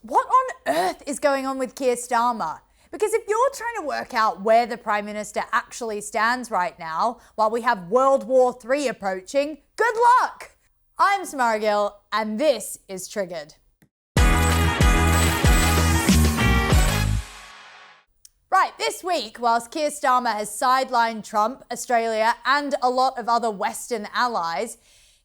What on earth is going on with Keir Starmer? Because if you're trying to work out where the Prime Minister actually stands right now, while we have World War III approaching, good luck! I'm Samara Gill, and this is Triggered. Right, this week, whilst Keir Starmer has sidelined Trump, Australia, and a lot of other Western allies,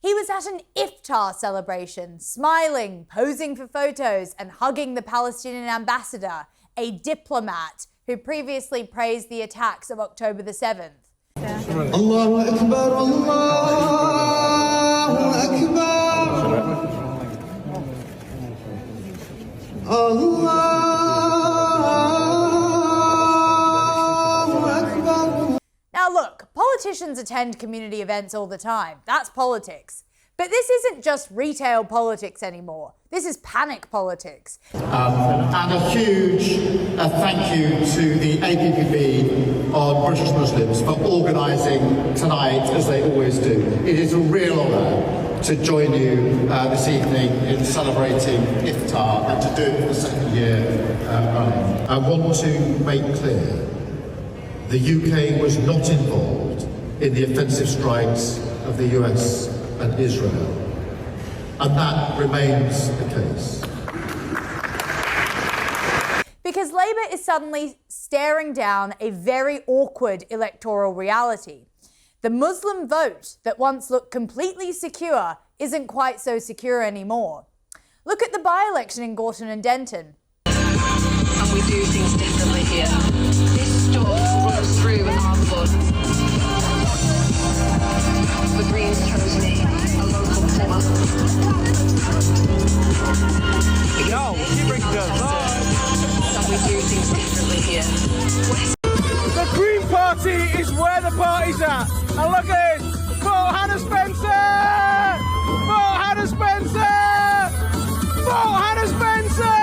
he was at an iftar celebration, smiling, posing for photos, and hugging the Palestinian ambassador, a diplomat who previously praised the attacks of October the 7th. Allahu Akbar, Allahu Akbar, Allahu Akbar. Now look, politicians attend community events all the time. That's politics. But this isn't just retail politics anymore. This is panic politics. And a huge thank you to the APPB on British Muslims for organising tonight, as they always do. It is a real honour to join you this evening in celebrating iftar and to do it for the second year running. I want to make clear the UK was not involved in the offensive strikes of the US and Israel, and that remains the case. Because Labour is suddenly staring down a very awkward electoral reality. The Muslim vote that once looked completely secure isn't quite so secure anymore. Look at the by-election in Gorton and Denton. And we do things differently here. This stuff runs through our blood. The Greens chose me, a local plumber. Yo, she brings the vibe. And we do things differently here. The Green Party is where the party's at. And look at this. Vote Hannah Spencer! Vote Hannah Spencer! Vote Hannah Spencer!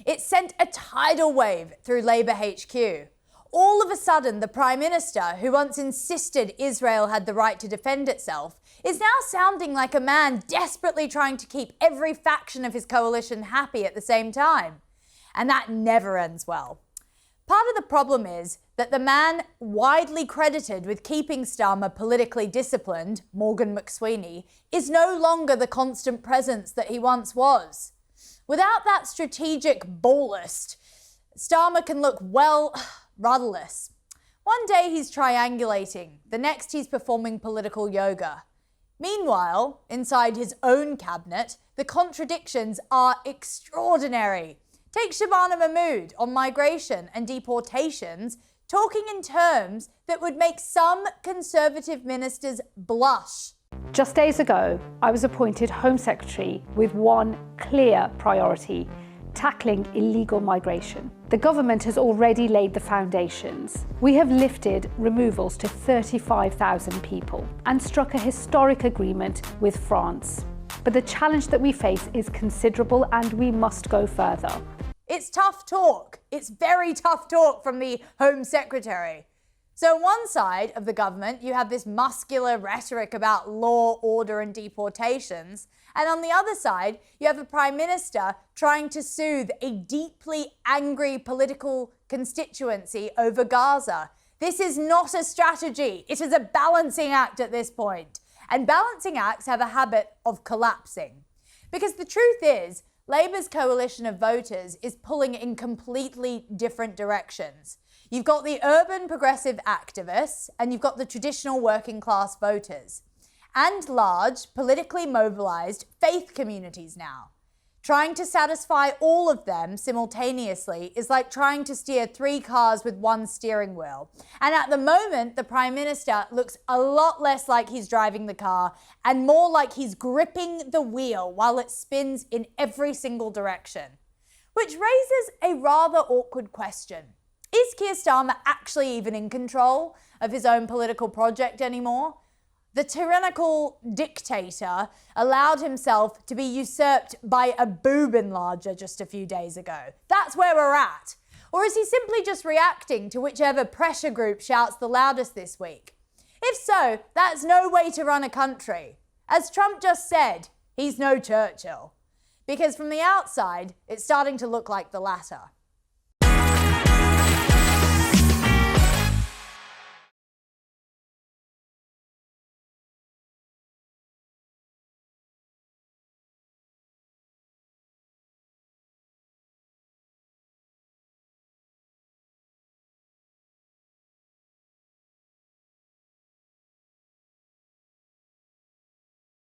It sent a tidal wave through Labour HQ. All of a sudden, the Prime Minister, who once insisted Israel had the right to defend itself, is now sounding like a man desperately trying to keep every faction of his coalition happy at the same time. And that never ends well. Part of the problem is that the man widely credited with keeping Starmer politically disciplined, Morgan McSweeney, is no longer the constant presence that he once was. Without that strategic ballast, Starmer can look, well, rudderless. One day he's triangulating, the next he's performing political yoga. Meanwhile, inside his own cabinet, the contradictions are extraordinary. Take Shabana Mahmood on migration and deportations, talking in terms that would make some Conservative ministers blush. Just days ago, I was appointed Home Secretary with one clear priority: tackling illegal migration. The government has already laid the foundations. We have lifted removals to 35,000 people and struck a historic agreement with France. But the challenge that we face is considerable, and we must go further. It's tough talk. It's very tough talk from the Home Secretary. So on one side of the government, you have this muscular rhetoric about law, order and deportations. And on the other side, you have a Prime Minister trying to soothe a deeply angry political constituency over Gaza. This is not a strategy. It is a balancing act at this point. And balancing acts have a habit of collapsing. Because the truth is, Labour's coalition of voters is pulling in completely different directions. You've got the urban progressive activists and you've got the traditional working class voters and large, politically mobilised faith communities now. Trying to satisfy all of them simultaneously is like trying to steer 3 cars with one steering wheel. And at the moment, the Prime Minister looks a lot less like he's driving the car and more like he's gripping the wheel while it spins in every single direction. Which raises a rather awkward question. Is Keir Starmer actually even in control of his own political project anymore? The tyrannical dictator allowed himself to be usurped by a boob enlarger just a few days ago. That's where we're at. Or is he simply just reacting to whichever pressure group shouts the loudest this week? If so, that's no way to run a country. As Trump just said, he's no Churchill. Because from the outside, it's starting to look like the latter.